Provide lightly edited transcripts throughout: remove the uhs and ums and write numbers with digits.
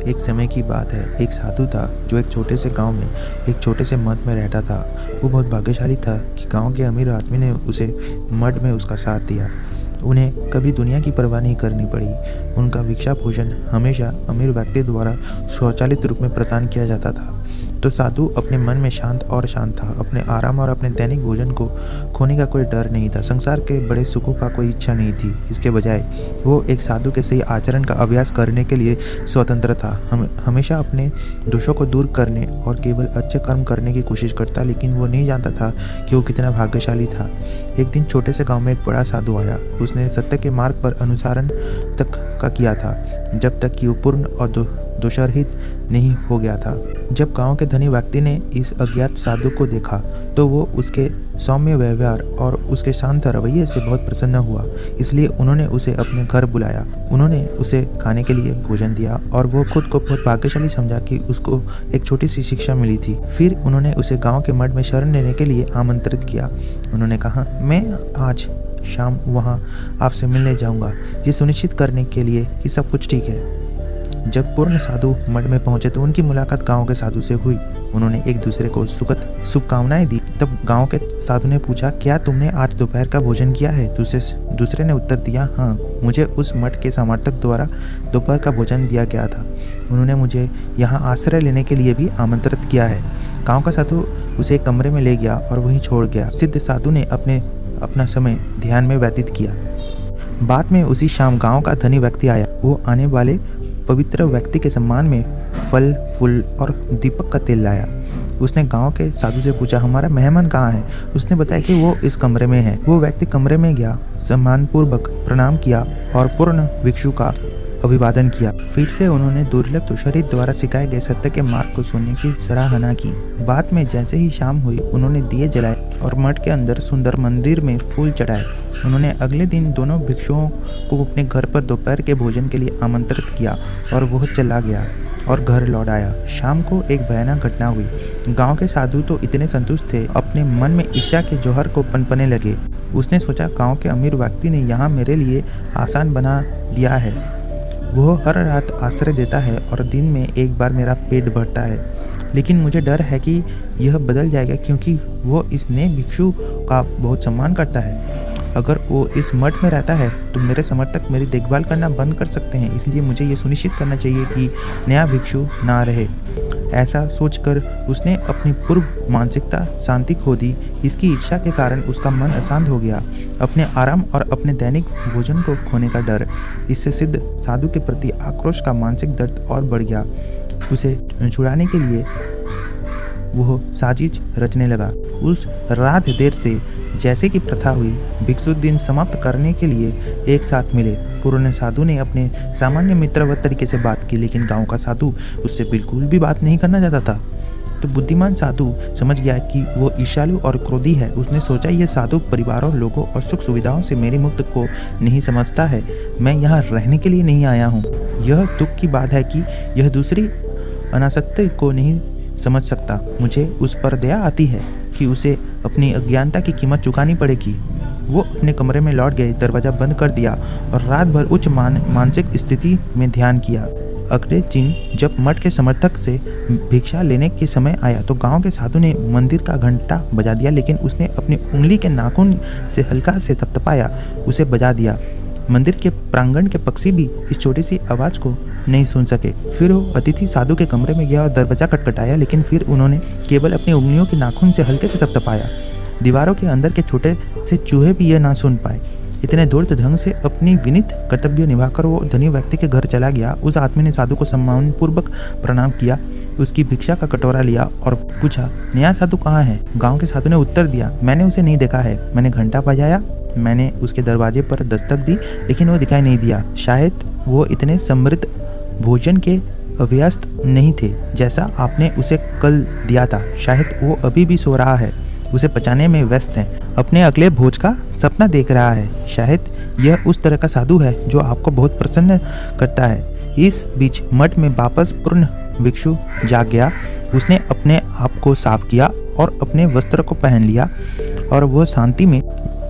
एक समय की बात है। एक साधु था जो एक छोटे से गांव में एक छोटे से मठ में रहता था। वो बहुत भाग्यशाली था कि गांव के अमीर आदमी ने उसे मठ में उसका साथ दिया। उन्हें कभी दुनिया की परवाह नहीं करनी पड़ी। उनका भिक्षा भोजन हमेशा अमीर व्यक्ति द्वारा स्वचालित रूप में प्रदान किया जाता था। तो साधु अपने मन में शांत था। अपने आराम और अपने दैनिक भोजन को खोने का कोई डर नहीं था। संसार के बड़े सुखों का कोई इच्छा नहीं थी। इसके बजाय वो एक साधु के सही आचरण का अभ्यास करने के लिए स्वतंत्र था। हमेशा अपने दोषों को दूर करने और केवल अच्छे कर्म करने की कोशिश करता, लेकिन वो नहीं जानता था कि वो कितना भाग्यशाली था। एक दिन छोटे से गाँव में एक बड़ा साधु आया। उसने सत्य के मार्ग पर अनुसरण तक का किया था, जब तक कि वो पूर्ण और दोषरहित नहीं हो गया था। जब गांव के धनी व्यक्ति ने इस अज्ञात साधु को देखा तो वो उसके सौम्य व्यवहार और उसके शांत रवैये से बहुत प्रसन्न हुआ। इसलिए उन्होंने उसे अपने घर बुलाया। उन्होंने उसे खाने के लिए भोजन दिया और वो खुद को बहुत भाग्यशाली समझा कि उसको एक छोटी सी शिक्षा मिली थी। फिर उन्होंने उसे गाँव के मठ में शरण लेने के लिए आमंत्रित किया। उन्होंने कहा, मैं आज शाम वहाँ आपसे मिलने जाऊँगा, ये सुनिश्चित करने के लिए कि सब कुछ ठीक है। जब पूर्ण साधु मठ में पहुंचे तो उनकी मुलाकात गांव के साधु से हुई। उन्होंने एक दूसरे को सुखद शुभकामनाएं दी। तब गांव के साधु ने पूछा, क्या तुमने आज दोपहर का भोजन किया है? दूसरे ने उत्तर दिया, हाँ, मुझे उस मठ के समर्थक द्वारा दोपहर का भोजन दिया गया था। उन्होंने मुझे यहाँ आश्रय लेने के लिए भी आमंत्रित किया है। गाँव का साधु उसे एक कमरे में ले गया और वहीं छोड़ गया। सिद्ध साधु ने अपना समय ध्यान में व्यतीत किया। बाद में उसी शाम गाँव का धनी व्यक्ति आया। वो आने वाले पवित्र व्यक्ति के सम्मान में फल फूल और दीपक का तेल लाया। उसने गांव के साधु से पूछा, हमारा मेहमान कहाँ है? उसने बताया कि वो इस कमरे में है। वो व्यक्ति कमरे में गया, सम्मानपूर्वक प्रणाम किया और पूर्ण भिक्षु का अभिवादन किया। फिर से उन्होंने दुर्लभ तुषारित द्वारा सिखाए गए सत्य के मार्ग को सुनने की सराहना की। बाद में जैसे ही शाम हुई, उन्होंने दिए जलाए और मठ के अंदर सुंदर मंदिर में फूल चढ़ाए। उन्होंने अगले दिन दोनों भिक्षुओं को अपने घर पर दोपहर के भोजन के लिए आमंत्रित किया और वह चला गया और घर लौट आया। शाम को एक भयानक घटना हुई। गांव के साधु तो इतने संतुष्ट थे, अपने मन में ईर्ष्या के जौहर को पनपने लगे। उसने सोचा, गांव के अमीर व्यक्ति ने यहाँ मेरे लिए आसान बना दिया है। वह हर रात आश्रय देता है और दिन में एक बार मेरा पेट भरता है, लेकिन मुझे डर है कि यह बदल जाएगा, क्योंकि वो इस नए भिक्षु का बहुत सम्मान करता है। अगर वो इस मठ में रहता है तो मेरे समर्थक मेरी देखभाल करना बंद कर सकते हैं, इसलिए मुझे ये सुनिश्चित करना चाहिए कि नया भिक्षु ना रहे। ऐसा सोचकर उसने अपनी पूर्व मानसिकता शांति खो दी। इसकी इच्छा के कारण उसका मन अशांत हो गया। अपने आराम और अपने दैनिक भोजन को खोने का डर, इससे सिद्ध साधु के प्रति आक्रोश का मानसिक दर्द और बढ़ गया। उसे छुड़ाने के लिए वह साजिश रचने लगा। उस रात देर से जैसे कि प्रथा हुई, भिक्षु दिन समाप्त करने के लिए एक साथ मिले। पूर्ण साधु ने अपने सामान्य मित्रवत तरीके से बात की, लेकिन गांव का साधु उससे बिल्कुल भी बात नहीं करना चाहता था। तो बुद्धिमान साधु समझ गया कि वो ईर्ष्यालु और क्रोधी है। उसने सोचा, यह साधु परिवारों, लोगों और सुख सुविधाओं से मेरी मुक्त को नहीं समझता है। मैं यहाँ रहने के लिए नहीं आया हूँ। यह दुख की बात है कि यह दूसरी अनासक्ति को नहीं समझ सकता। मुझे उस पर दया आती है कि उसे अपनी अज्ञानता की कीमत चुकानी पड़ेगी। वो अपने कमरे में लौट गए, दरवाज़ा बंद कर दिया और रात भर उच्च मानसिक स्थिति में ध्यान किया। अगले दिन जब मठ के समर्थक से भिक्षा लेने के समय आया तो गांव के साधु ने मंदिर का घंटा बजा दिया, लेकिन उसने अपनी उंगली के नाखून से हल्का से थपथपाया, उसे बजा दिया। मंदिर के प्रांगण के पक्षी भी इस छोटी सी आवाज़ को नहीं सुन सके। फिर वो अतिथि साधु के कमरे में गया और दरवाज़ा खटखटाया, लेकिन फिर उन्होंने केवल अपनी उंगलियों के नाखून से हल्के से थपथपाया। दीवारों के अंदर के छोटे से चूहे भी यह ना सुन पाए। इतने धूर्त ढंग से अपनी विनीत कर्तव्य निभाकर वो धनी व्यक्ति के घर चला गया। उस आदमी ने साधु को सम्मानपूर्वक प्रणाम किया, उसकी भिक्षा का कटोरा लिया और पूछा, नया साधु कहाँ है? गाँव के साधु ने उत्तर दिया, मैंने उसे नहीं देखा है। मैंने घंटा बजाया, मैंने उसके दरवाजे पर दस्तक दी, लेकिन वो दिखाई नहीं दिया। शायद वो इतने समृद्ध भोजन के अभ्यस्त नहीं थे जैसा आपने उसे कल दिया था। शायद वो अभी भी सो रहा है, उसे पचाने में व्यस्त है, अपने अगले भोज का सपना देख रहा है। शायद यह उस तरह का साधु है जो आपको बहुत प्रसन्न करता है। इस बीच मठ में वापस पूर्ण भिक्षु जाग गया। उसने अपने आप को साफ किया और अपने वस्त्र को पहन लिया और वह शांति में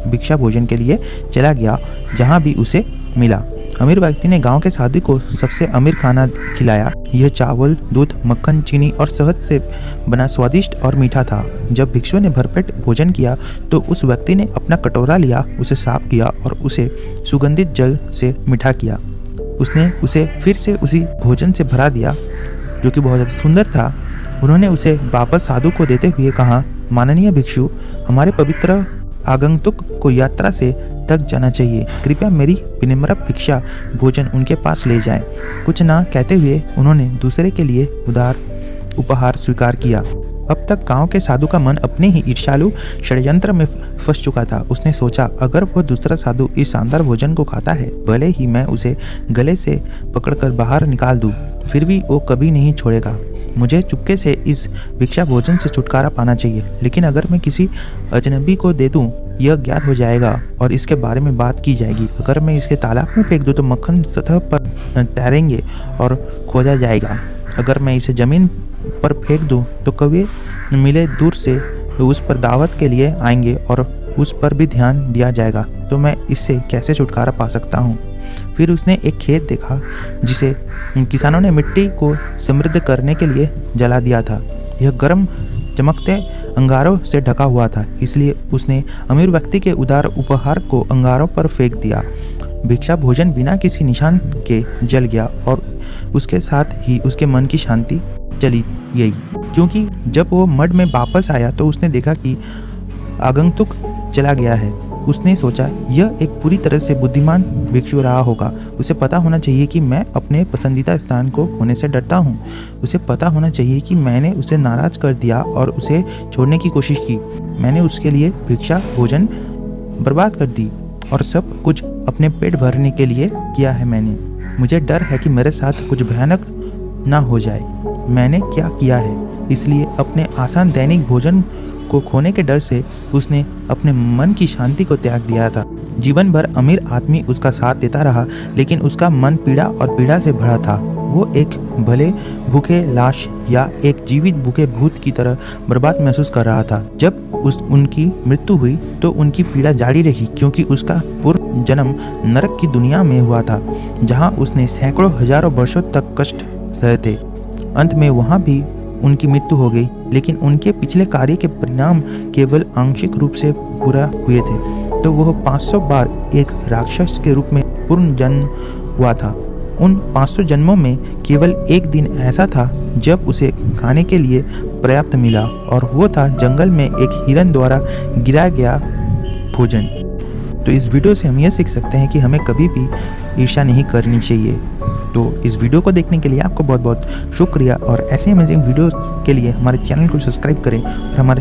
भिक्षा भोजन के लिए चला गया जहाँ भी उसे मिला। अमीर व्यक्ति ने गांव के साधु को सबसे अमीर खाना खिलाया। यह चावल, दूध, मक्खन, चीनी और शहद से बना स्वादिष्ट और मीठा था। जब भिक्षु ने भरपेट भोजन किया तो उस व्यक्ति ने अपना कटोरा लिया, उसे साफ किया और उसे सुगंधित जल से मीठा किया। उसने उसे फिर से उसी भोजन से भरा दिया जो कि बहुत सुंदर था। उन्होंने उसे वापस साधु को देते हुए कहा, माननीय भिक्षु, हमारे पवित्र आगंतुक को यात्रा से तक जाना चाहिए। कृपया मेरी विनम्र भिक्षा भोजन उनके पास ले जाएं। कुछ ना कहते हुए उन्होंने दूसरे के लिए उदार उपहार स्वीकार किया। अब तक गांव के साधु का मन अपने ही ईर्ष्यालु षड्यंत्र में फंस चुका था। उसने सोचा, अगर वह दूसरा साधु इस शानदार भोजन को खाता है, भले ही मैं उसे गले से पकड़कर बाहर निकाल दूं, फिर भी वो कभी नहीं छोड़ेगा। मुझे चुपके से इस भिक्षा भोजन से छुटकारा पाना चाहिए, लेकिन अगर मैं किसी अजनबी को दे दूं, यह ज्ञात हो जाएगा और इसके बारे में बात की जाएगी। अगर मैं इसके तालाब में फेंक दूं तो मक्खन सतह पर तैरेंगे और खोजा जाएगा। अगर मैं इसे जमीन पर फेंक दूं तो कौवे मिले दूर से उस पर दावत के लिए आएंगे और उस पर भी ध्यान दिया जाएगा। तो मैं इससे कैसे छुटकारा पा सकता हूँ? फिर उसने एक खेत देखा जिसे किसानों ने मिट्टी को समृद्ध करने के लिए जला दिया था। यह गर्म चमकते अंगारों से ढका हुआ था, इसलिए उसने अमीर व्यक्ति के उदार उपहार को अंगारों पर फेंक दिया। भिक्षा भोजन बिना किसी निशान के जल गया और उसके साथ ही उसके मन की शांति चली गई, क्योंकि जब वो मठ में वापस आया तो उसने देखा कि आगंतुक चला गया है। उसने सोचा, यह एक पूरी तरह से बुद्धिमान भिक्षु रहा होगा। उसे पता होना चाहिए कि मैं अपने पसंदीदा स्थान को खोने से डरता हूँ। उसे पता होना चाहिए कि मैंने उसे नाराज कर दिया और उसे छोड़ने की कोशिश की। मैंने उसके लिए भिक्षा भोजन बर्बाद कर दी और सब कुछ अपने पेट भरने के लिए किया है मैंने। मुझे डर है कि मेरे साथ कुछ भयानक ना हो जाए। मैंने क्या किया है, इसलिए अपने आसान दैनिक भोजन को खोने के डर से उसने अपने मन की शांति को त्याग दिया था। जीवन भर अमीर आदमी उसका साथ देता रहा, लेकिन उसका मन पीड़ा और पीड़ा से भरा था। वो एक भले भूखे लाश या एक जीवित भूखे भूत की तरह बर्बाद महसूस कर रहा था। जब उनकी मृत्यु हुई तो उनकी पीड़ा जारी रही, क्योंकि उसका पूर्व जन्म नरक की दुनिया में हुआ था, जहाँ उसने सैकड़ों हजारों वर्षों तक कष्ट सहे थे। अंत में वहाँ भी उनकी मृत्यु हो गई, लेकिन उनके पिछले कार्य के परिणाम केवल आंशिक रूप से पूरा हुए थे। तो वह 500 बार एक राक्षस के रूप में पुनर्जन्म हुआ था। उन 500 जन्मों में केवल एक दिन ऐसा था जब उसे खाने के लिए पर्याप्त मिला, और वो था जंगल में एक हिरन द्वारा गिराया गया भोजन। तो इस वीडियो से हम ये सीख सकते हैं कि हमें कभी भी ईर्ष्या नहीं करनी चाहिए। तो इस वीडियो को देखने के लिए आपको बहुत बहुत शुक्रिया, और ऐसे अमेजिंग वीडियोस के लिए हमारे चैनल को सब्सक्राइब करें और हमारे